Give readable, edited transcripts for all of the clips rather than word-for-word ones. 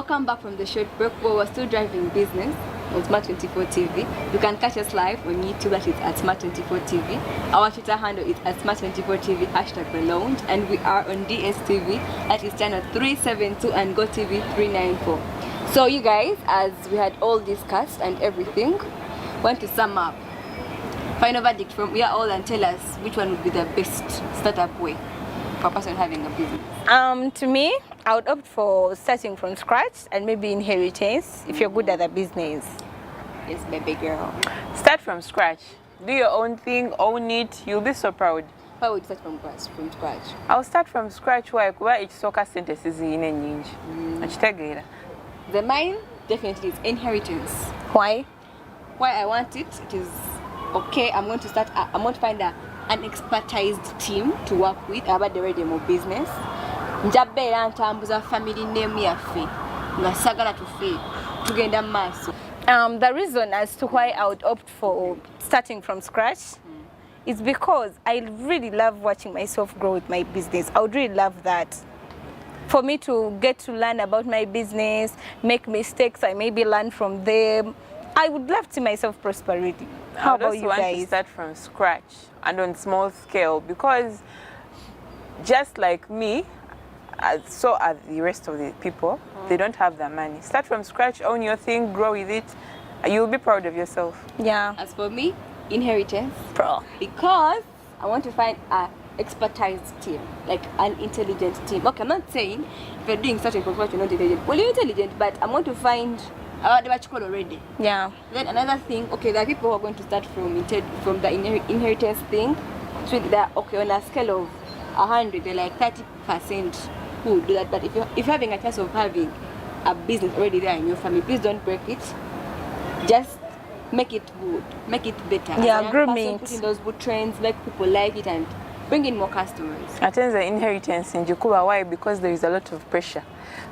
Welcome back from the short break where we're still driving business on Smart24 TV. You can catch us live on YouTube, that is at Smart24 TV. Our Twitter handle is at Smart24 TV, hashtag the lounge. And we are on DSTV, that is channel 372 and GoTV 394. So you guys, as we had all discussed and everything, want to sum up. Final verdict from we are all and tell us which one would be the best startup way for a person having a business. To me, I would opt for starting from scratch and maybe inheritance if you're good at the business. Yes, baby girl. Start from scratch. Do your own thing, own it. You'll be so proud. Why would you start from scratch? I'll start from scratch where each soccer sentence is in a ninja. The mine definitely is inheritance. Why? Why I want it is okay. I'm going to find an expertised team to work with about the ready business. Njabera ntambuza family name yaffe nga sagala tufe tugenda maaso. The reason as to why I would opt for starting from scratch is because I really love watching myself grow with my business. I would really love that. For me to get to learn about my business, make mistakes, I maybe learn from them. I would love to see myself prosperity. How about you guys? I want to start from scratch and on small scale because just like me, so are the rest of the people, they don't have the money. Start from scratch, own your thing, grow with it. You'll be proud of yourself. Yeah. As for me, inheritance. Bro. Because I want to find an expertised team, like an intelligent team. Okay, I'm not saying if you're doing starting from scratch you're not intelligent. Well, you're intelligent, but I want to find the batch code already. Yeah. Then another thing, okay, there are people who are going to start from the inheritance thing. So they're okay on a scale of 100, they're like 30% who do that. But if you're having a chance of having a business already there in your family, please don't break it. Just make it good, make it better. Yeah, groom it. Put in those good trends, make people like it, and bring in more customers. Attend the inheritance in Jukuba. Why? Because there is a lot of pressure.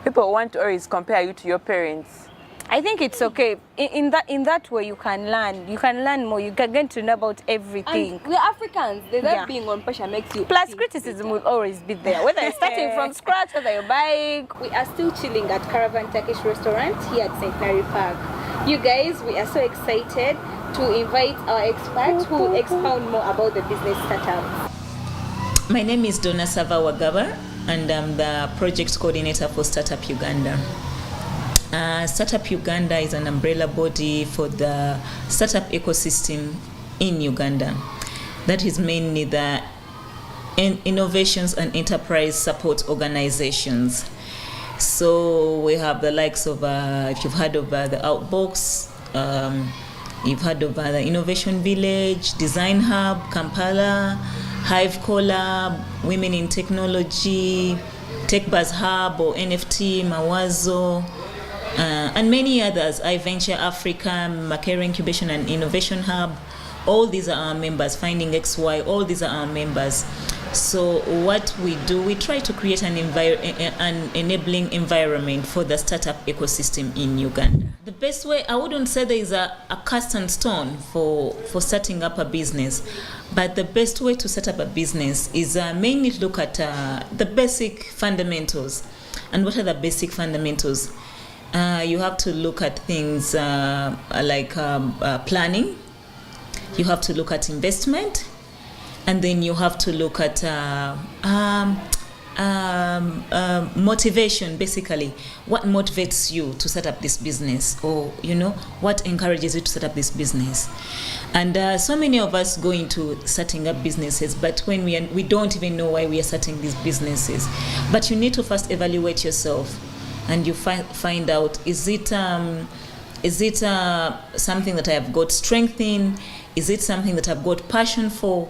People want to always compare you to your parents. I think it's okay. In that way, you can learn. You can learn more. You can get to know about everything. And we're Africans. That being on pressure makes you. Plus, criticism will always be there. Whether you're starting from scratch, whether you're buying. We are still chilling at Caravan Turkish Restaurant here at St. Mary Park. You guys, we are so excited to invite our experts who will expound more about the business startup. My name is Donna Sava Wagaba, and I'm the project coordinator for Startup Uganda. Startup Uganda is an umbrella body for the startup ecosystem in Uganda. That is mainly the innovations and enterprise support organizations. So we have the likes of, if you've heard of the Outbox, you've heard of the Innovation Village, Design Hub, Kampala, Hive Collab, Women in Technology, TechBuzz Hub or NFT, Mawazo, and many others, iVenture Africa, Makere Incubation and Innovation Hub. All these are our members. Finding XY, all these are our members. So what we do, we try to create an enabling environment for the startup ecosystem in Uganda. The best way, I wouldn't say there is a cast and stone for starting up a business, but the best way to set up a business is mainly to look at the basic fundamentals. And what are the basic fundamentals? You have to look at things like planning. You have to look at investment, and then you have to look at motivation. Basically, what motivates you to set up this business, or what encourages you to set up this business. And so many of us go into setting up businesses, but when we don't even know why we are starting these businesses. But you need to first evaluate yourself. And you find out, is it something that I have got strength in? Is it something that I've got passion for?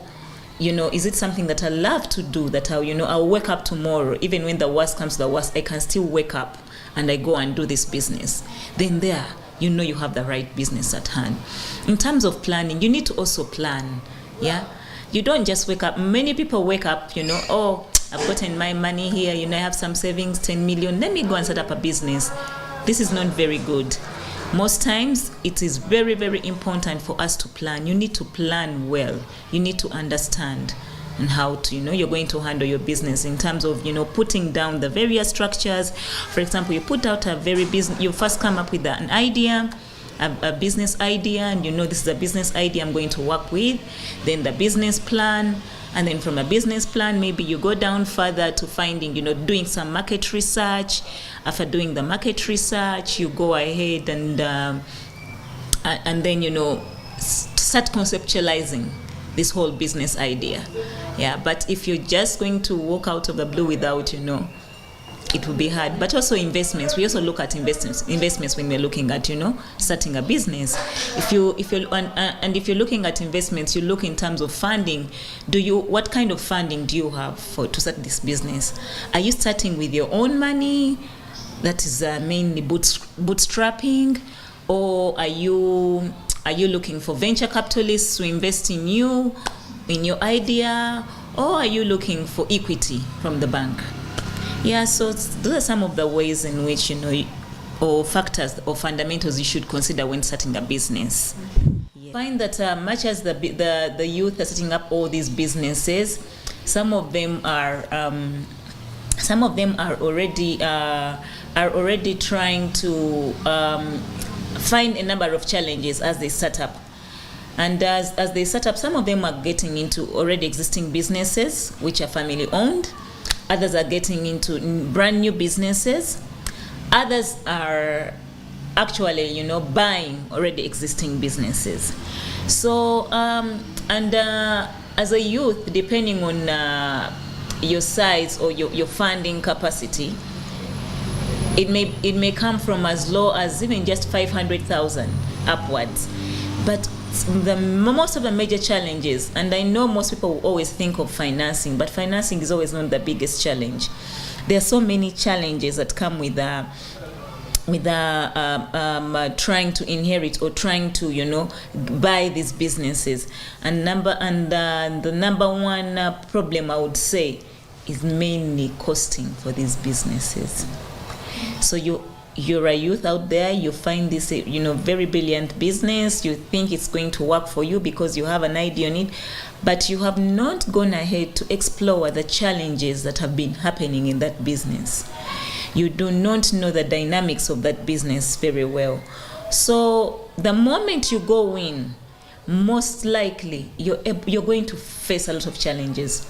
Is it something that I love to do, that I'll wake up tomorrow, even when the worst comes to the worst, I can still wake up and I go and do this business. Then there, you have the right business at hand. In terms of planning, you need to also plan, yeah? You don't just wake up. Many people wake up, I've gotten my money here, I have some savings, 10 million, let me go and set up a business. This is not very good. Most times, it is very, very important for us to plan. You need to plan well. You need to understand and how to, you're going to handle your business in terms of, putting down the various structures. For example, you put out you first come up with an idea, a business idea, and this is a business idea I'm going to work with, then the business plan, and then from a business plan, maybe you go down further to finding, doing some market research. After doing the market research, you go ahead and then, start conceptualizing this whole business idea. Yeah, but if you're just going to walk out of the blue without, it will be hard. But also investments. We also look at investments when we're looking at, starting a business. If you're looking at investments, you look in terms of funding. What kind of funding do you have to start this business? Are you starting with your own money? That is mainly bootstrapping, or are you looking for venture capitalists to invest in you, in your idea, or are you looking for equity from the bank? Yeah, so those are some of the ways in which, or factors or fundamentals you should consider when starting a business. Yeah. Find that much as the youth are setting up all these businesses, some of them are already trying to find a number of challenges as they start up. And as they start up, some of them are getting into already existing businesses, which are family owned. Others are getting into brand new businesses. Others are actually, buying already existing businesses. So, as a youth, depending on your size or your funding capacity, it may come from as low as even just 500,000 upwards. But most of the major challenges, and I know most people will always think of financing, but financing is always not the biggest challenge. There are so many challenges that come with trying to inherit or trying to buy these businesses. And the number one problem I would say is mainly costing for these businesses. So you're a youth out there, you find this very brilliant business, you think it's going to work for you because you have an idea on it, but you have not gone ahead to explore the challenges that have been happening in that business. You do not know the dynamics of that business very well. So the moment you go in, most likely you're going to face a lot of challenges,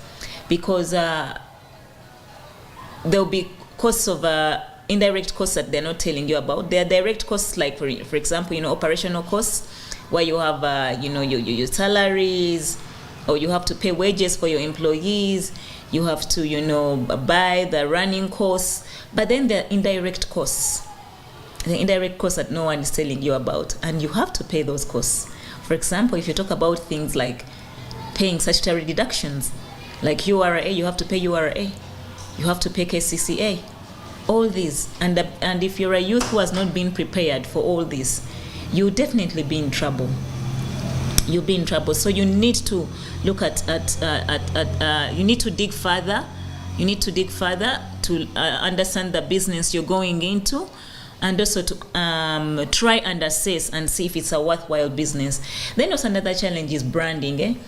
because there'll be costs of indirect costs that they're not telling you about. There are direct costs, like for example, operational costs, where you have your salaries, or you have to pay wages for your employees. You have to buy the running costs. But then there are indirect costs, the indirect costs that no one is telling you about, and you have to pay those costs. For example, if you talk about things like paying statutory deductions, like URA, you have to pay URA, you have to pay KCCA. All these, and if you're a youth who has not been prepared for all this, you'll definitely be in trouble. You'll be in trouble. So you need to look at you need to dig further. You need to dig further to understand the business you're going into, and also to try and assess and see if it's a worthwhile business. Then also another challenge is branding.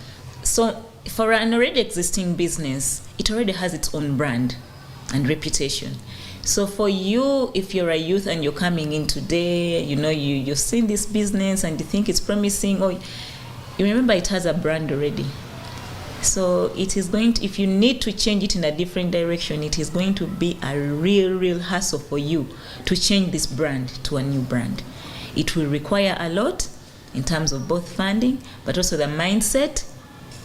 So for an already existing business, it already has its own brand and reputation. So for you, if you're a youth and you're coming in today, you've seen this business and you think it's promising, or you remember it has a brand already. So it is going to, if you need to change it in a different direction, it is going to be a real hassle for you to change this brand to a new brand. It will require a lot in terms of both funding, but also the mindset,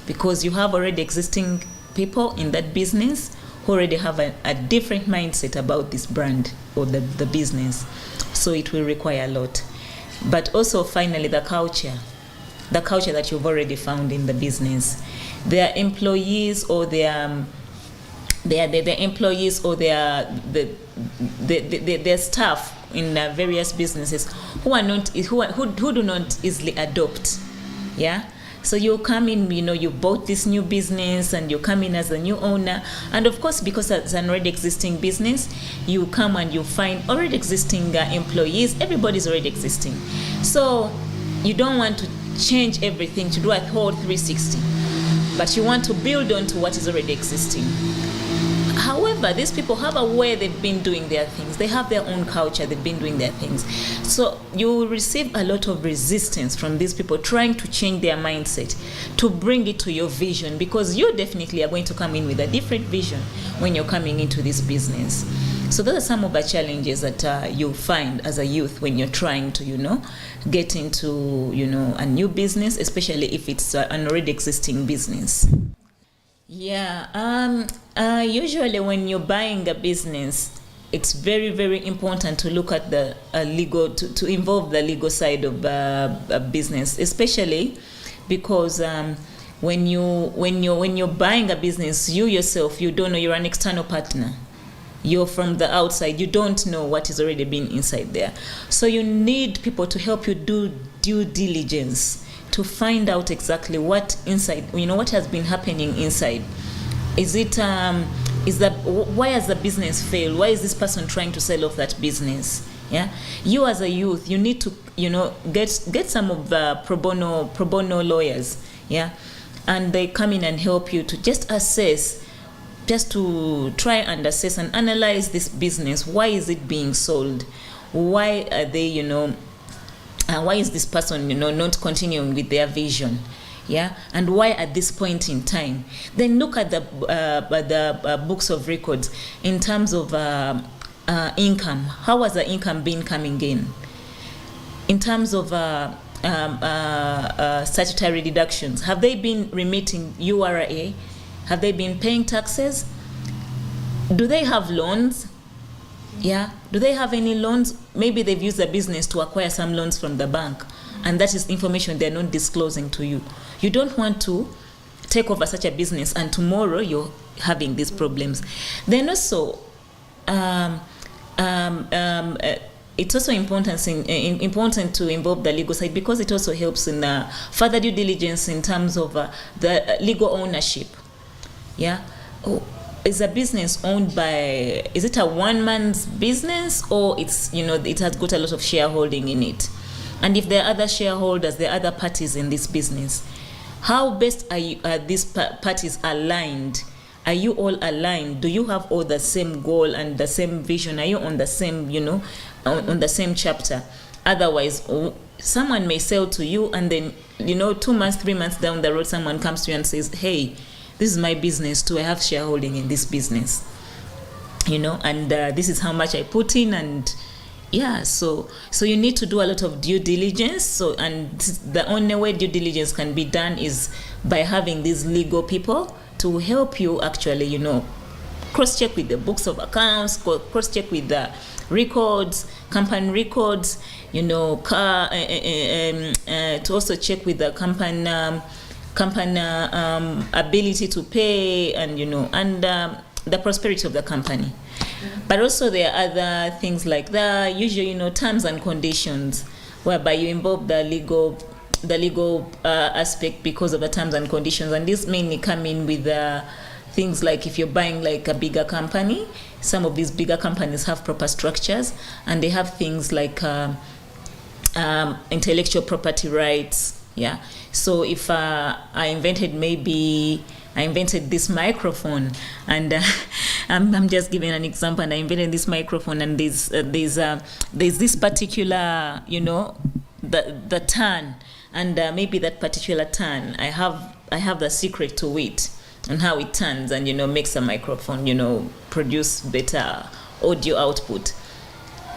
because you have already existing people in that business who already have a different mindset about this brand or the business. So it will require a lot. But also finally the culture that you've already found in the business. Their employees or their employees or their staff in various businesses who do not easily adopt. Yeah. So you come in, you bought this new business and you come in as a new owner. And of course, because it's an already existing business, you come and you find already existing employees. Everybody's already existing. So you don't want to change everything, to do a whole 360. but you want to build on to what is already existing. However, these people have a way they've been doing their things. They have their own culture. They've been doing their things. So you will receive a lot of resistance from these people trying to change their mindset, to bring it to your vision, because you definitely are going to come in with a different vision when you're coming into this business. So those are some of the challenges that you find as a youth when you're trying to, get into, a new business, especially if it's an already existing business. Yeah, usually when you're buying a business, it's very, very important to look at the legal, to involve the legal side of a business, especially because when you're buying a business, you yourself, you don't know, you're an external partner. You're from the outside, you don't know what is already been inside there. So you need people to help you do due diligence, to find out exactly what inside, what has been happening inside. Why has the business failed? Why is this person trying to sell off that business? Yeah, you as a youth, you need to, get some of the pro bono lawyers, yeah, and they come in and help you to just assess, just to try and assess and analyze this business. Why is it being sold? Why are they, why is this person, not continuing with their vision? Yeah, and why at this point in time? Then look at the books of records in terms of income. How has the income been coming in? In terms of statutory deductions, have they been remitting URA? Have they been paying taxes? Do they have loans? Yeah. Do they have any loans? Maybe they've used the business to acquire some loans from the bank, and that is information they're not disclosing to you. You don't want to take over such a business and tomorrow you're having these problems. Then also, it's also important to involve the legal side, because it also helps in further due diligence in terms of the legal ownership. Yeah. Is a business owned by, is it a one-man's business, or it's, it has got a lot of shareholding in it? And if there are other shareholders, there are other parties in this business, how best are these parties aligned? Are you all aligned? Do you have all the same goal and the same vision? Are you on the same, on the same chapter? Otherwise, someone may sell to you, and then, 2 months, 3 months down the road, someone comes to you and says, hey, this is my business too. I have shareholding in this business, and this is how much I put in, and yeah. So you need to do a lot of due diligence. So, and the only way due diligence can be done is by having these legal people to help you actually, cross-check with the books of accounts, cross-check with the records, company records, to also check with the company ability to pay, and the prosperity of the company. But also there are other things like that, usually terms and conditions, whereby you involve the legal aspect because of the terms and conditions. And this mainly come in with things like, if you're buying like a bigger company, some of these bigger companies have proper structures, and they have things like intellectual property rights. Yeah. So if I invented this microphone, and I'm just giving an example, and I invented this microphone, and there's this particular, the turn, and maybe that particular turn, I have the secret to it, and how it turns, and makes a microphone, produce better audio output.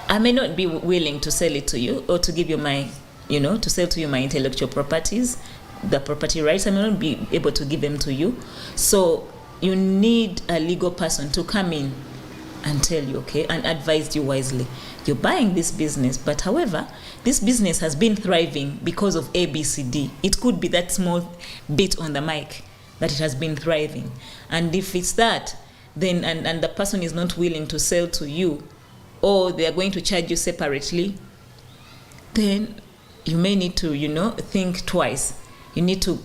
I may not be willing to sell it to you, or to give you my, to sell to you my intellectual properties, the property rights. I may not be able to give them to you. So you need a legal person to come in and tell you, okay, and advise you wisely. You're buying this business, but however, this business has been thriving because of ABCD. It could be that small bit on the mic that it has been thriving. And if it's that, then, and the person is not willing to sell to you, or they are going to charge you separately, then you may need to, think twice. You need to,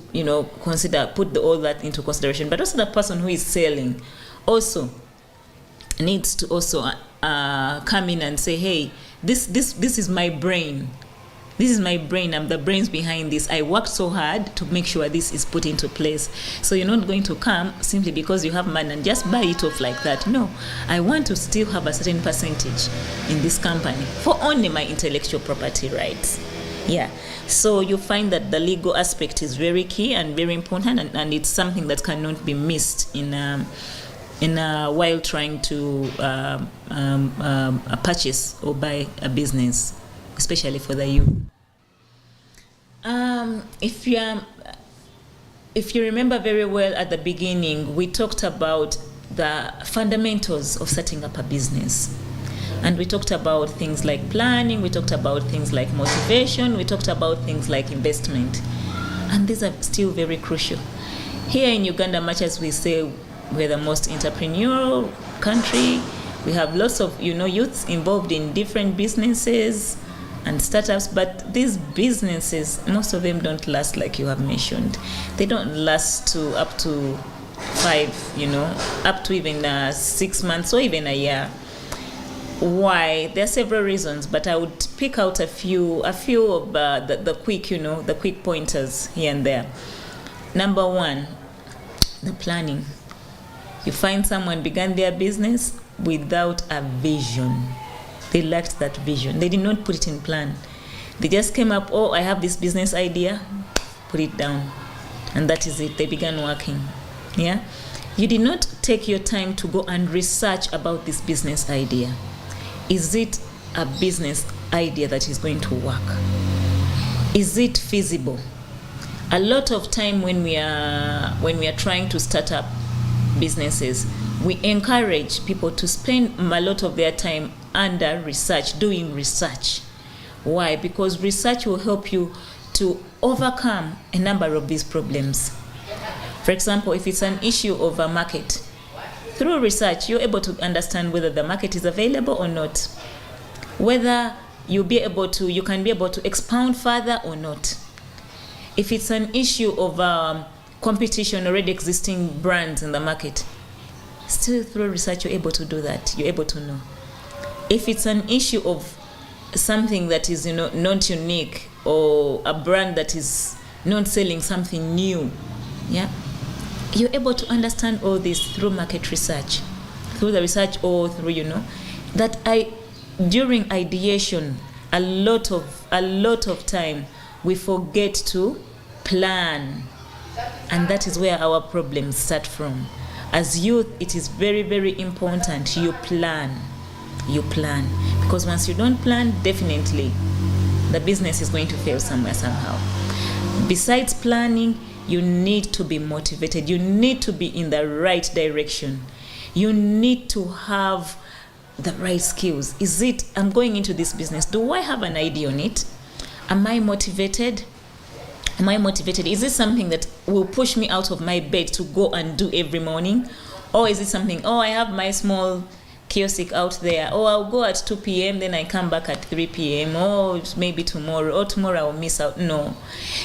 consider, put all that into consideration. But also the person who is selling also needs to also come in and say, hey, this is my brain. This is my brain. I'm the brains behind this. I worked so hard to make sure this is put into place. So you're not going to come simply because you have money and just buy it off like that. No, I want to still have a certain percentage in this company for only my intellectual property rights. Yeah. So you find that the legal aspect is very key and very important, and it's something that cannot be missed in while trying to purchase or buy a business, especially for the youth. If you remember very well at the beginning, we talked about the fundamentals of setting up a business. And we talked about things like planning, we talked about things like motivation, we talked about things like investment. And these are still very crucial. Here in Uganda, much as we say we're the most entrepreneurial country, we have lots of youths involved in different businesses and startups, but these businesses, most of them don't last like you have mentioned. They don't last to up to 5, up to even 6 months or even a year. Why? There are several reasons, but I would pick out a few of the quick pointers here and there. Number one, the planning. You find someone began their business without a vision. They lacked that vision. They did not put it in plan. They just came up, I have this business idea, put it down. And that is it. They began working. Yeah? You did not take your time to go and research about this business idea. Is it a business idea that is going to work? Is it feasible? A lot of time when we are trying to start up businesses, we encourage people to spend a lot of their time under research, doing research. Why? Because research will help you to overcome a number of these problems. For example, if it's an issue of a market, through research, you're able to understand whether the market is available or not, whether you can be able to expound further or not. If it's an issue of competition, already existing brands in the market, still through research, you're able to do that. You're able to know. If it's an issue of something that is, not unique, or a brand that is not selling something new, yeah, you're able to understand all this through market research, through the research, or through, during ideation, a lot of time we forget to plan, and that is where our problems start from. As youth, it is very, very important you plan, because once you don't plan, definitely the business is going to fail somewhere, somehow. Besides planning, you need to be motivated. You need to be in the right direction. You need to have the right skills. I'm going into this business. Do I have an idea on it? Am I motivated? Is it something that will push me out of my bed to go and do every morning? Or is it something, I have my small kiosk out there, I'll go at 2 p.m, then I come back at 3 p.m, or maybe tomorrow I'll miss out. No.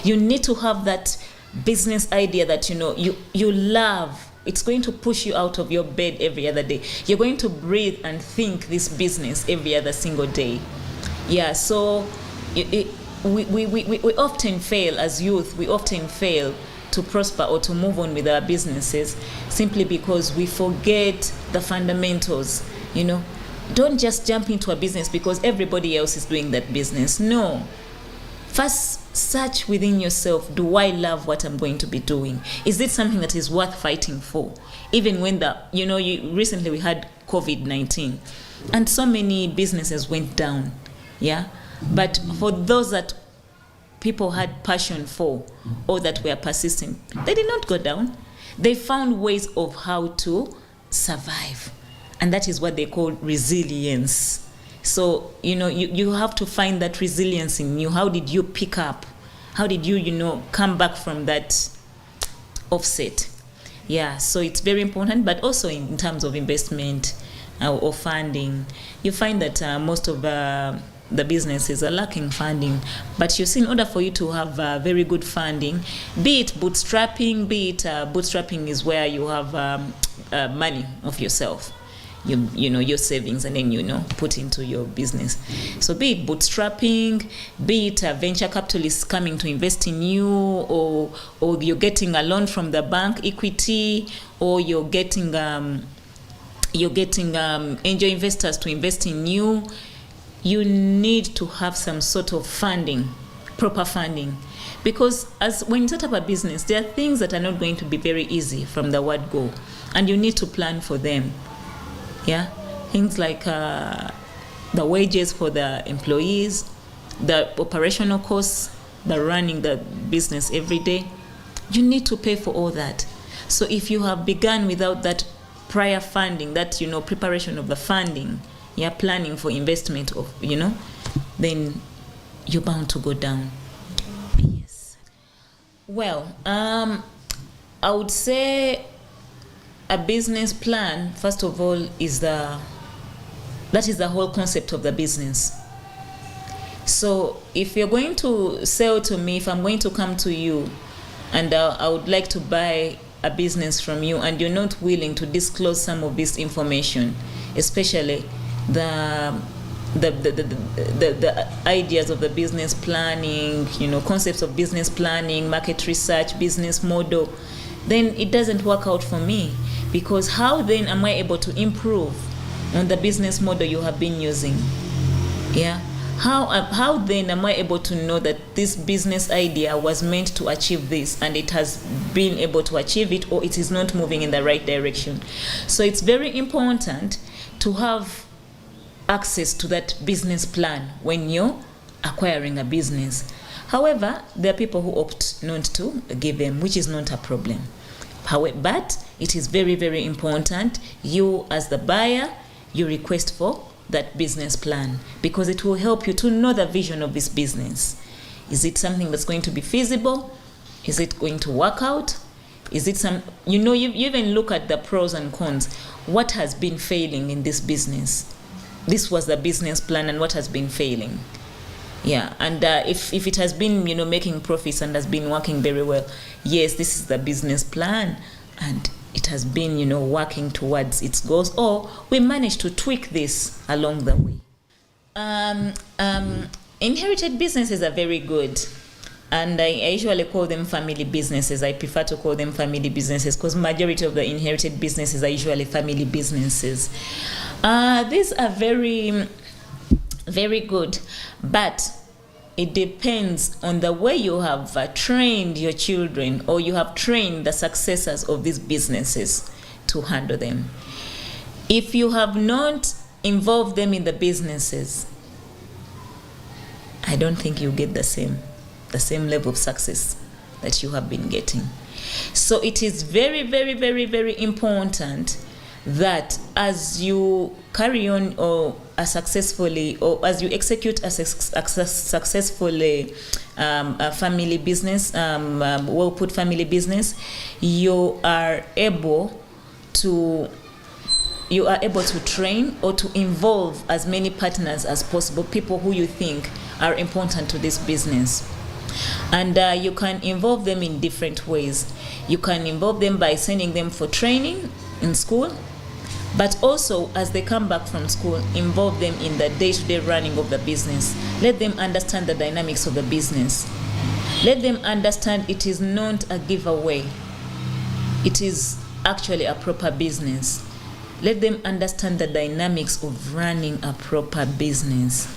You need to have that business idea that you love. It's going to push you out of your bed every other day. You're going to breathe and think this business every other single day. Yeah, so we often fail as youth. We often fail to prosper or to move on with our businesses simply because we forget the fundamentals. Don't just jump into a business because everybody else is doing that business. No. First, search within yourself, do I love what I'm going to be doing? Is it something that is worth fighting for? Even when recently we had COVID-19 and so many businesses went down, yeah? But for those that people had passion for or that were persistent, they did not go down. They found ways of how to survive. And that is what they call resilience. So, you have to find that resilience in you. How did you pick up? How did you, come back from that offset? Yeah, so it's very important, but also in terms of investment or funding, you find that most of the businesses are lacking funding. But you see, in order for you to have very good funding, be it bootstrapping is where you have money of yourself. your savings, and then put into your business. So be it bootstrapping, be it a venture capitalist coming to invest in you, or you're getting a loan from the bank, equity, or you're getting angel investors to invest in you. You need to have some sort of funding, proper funding, because when you set up a business, there are things that are not going to be very easy from the word go, and you need to plan for them. Yeah, things like the wages for the employees, the operational costs, the running the business every day. You need to pay for all that. So if you have begun without that prior funding, that preparation of the funding, planning for investment of then you're bound to go down. Yes. Well, I would say a business plan, first of all, that is the whole concept of the business. So if you're going to sell to me, if I'm going to come to you and I would like to buy a business from you, and you're not willing to disclose some of this information, especially the ideas of the business planning, concepts of business planning, market research, business model, then it doesn't work out for me, because how then am I able to improve on the business model you have been using? Yeah. How then am I able to know that this business idea was meant to achieve this, and it has been able to achieve it, or it is not moving in the right direction? So it's very important to have access to that business plan when you're acquiring a business. However, there are people who opt not to give them, which is not a problem. However, but it is very, very important you as the buyer, you request for that business plan, because it will help you to know the vision of this business. Is it something that's going to be feasible? Is it going to work out? Is it you even look at the pros and cons. What has been failing in this business? This was the business plan, and what has been failing? Yeah, and if it has been making profits and has been working very well, yes, this is the business plan, and it has been working towards its goals, or we managed to tweak this along the way. Inherited businesses are very good, and I usually call them family businesses. I prefer to call them family businesses because majority of the inherited businesses are usually family businesses. These are very, very good, but it depends on the way you have trained your children, or you have trained the successors of these businesses to handle them. If you have not involved them in the businesses, I don't think you get the same level of success that you have been getting. So it is very, very, very, very important that as you carry on successfully, or as you execute a successfully a family business, well-put family business, you are able to train or to involve as many partners as possible, people who you think are important to this business. And you can involve them in different ways. You can involve them by sending them for training in school, but also as they come back from school, involve them in the day-to-day running of the business. Let them understand the dynamics of the business. Let them understand it is not a giveaway. It is actually a proper business. Let them understand the dynamics of running a proper business,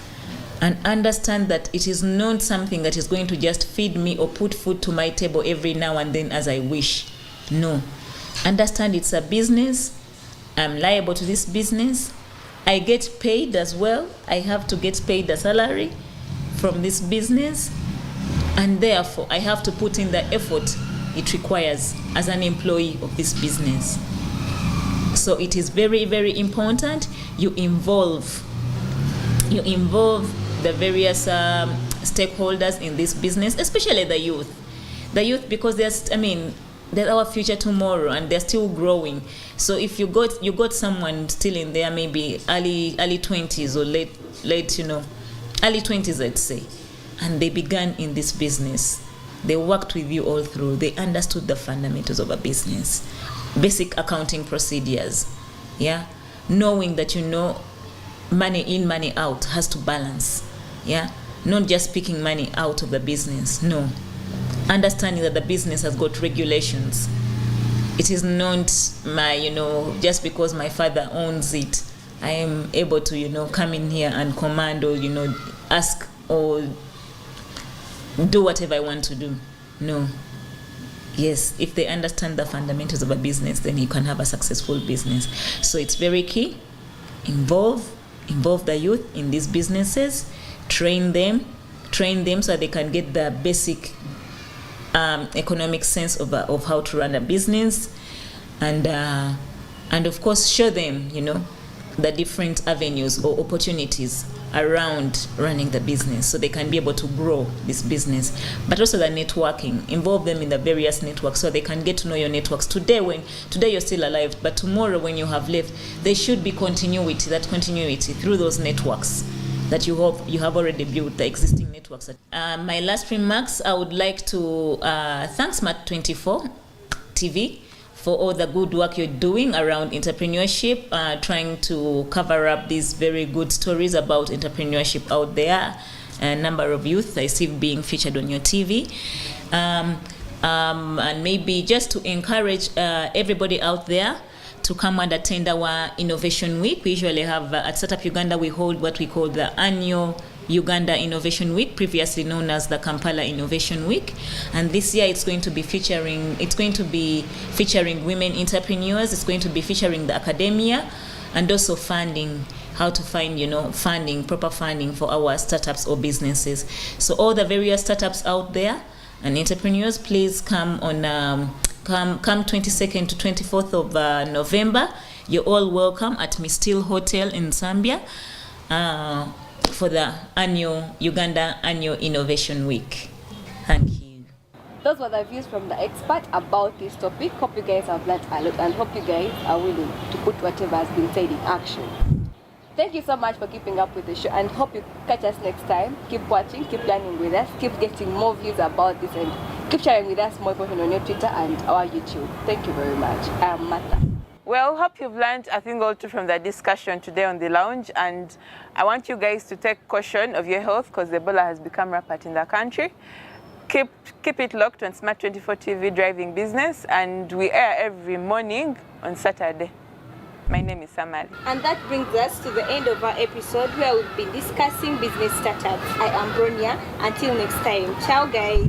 and understand that it is not something that is going to just feed me or put food to my table every now and then as I wish. No. Understand it's a business. I'm liable to this business. I get paid as well. I have to get paid a salary from this business, and therefore I have to put in the effort it requires as an employee of this business. So it is very, very important you involve the various stakeholders in this business, especially the youth. The youth, because they're our future tomorrow, and they're still growing. So if you got someone still in there, maybe early 20s or late early 20s, let's say, and they began in this business, they worked with you all through, they understood the fundamentals of a business, basic accounting procedures, knowing that money in, money out has to balance. Yeah, not just picking money out of the business. No, understanding that the business has got regulations. It is not my, just because my father owns it, I am able to, come in here and command or, ask or do whatever I want to do. No. Yes, if they understand the fundamentals of a business, then you can have a successful business. So it's very key. Involve the youth in these businesses, train them so they can get the basic economic sense of how to run a business, and of course show them the different avenues or opportunities around running the business, so they can be able to grow this business. But also the networking, involve them in the various networks so they can get to know your networks. Today you're still alive, but tomorrow when you have left, there should be continuity through those networks that you have already built, the existing networks. My last remarks, I would like to thank Smart24 TV for all the good work you're doing around entrepreneurship, trying to cover up these very good stories about entrepreneurship out there. A number of youth I see being featured on your TV. And maybe just to encourage everybody out there to come and attend our Innovation Week. We usually have, at Startup Uganda, we hold what we call the annual Uganda Innovation Week, previously known as the Kampala Innovation Week. And this year it's going to be featuring women entrepreneurs, it's going to be featuring the academia, and also funding, how to find, proper funding for our startups or businesses. So all the various startups out there and entrepreneurs, please come on come 22nd to 24th of November. You're all welcome at Mistil Hotel in Zambia for the annual Uganda Annual Innovation Week. Thank you. Those were the views from the expert about this topic. Hope you guys have learned a lot and hope you guys are willing to put whatever has been said in action. Thank you so much for keeping up with the show, and hope you catch us next time. Keep watching, keep learning with us, keep getting more views about this, and keep sharing with us more information on your Twitter and our YouTube. Thank you very much. I am Martha. Well, hope you've learned a thing or two from the discussion today on the lounge, and I want you guys to take caution of your health because Ebola has become rampant in the country. Keep it locked on Smart24 TV Driving Business, and we air every morning on Saturday. My name is Samali. And that brings us to the end of our episode where we've been discussing business startups. I am Bronia. Until next time. Ciao, guys.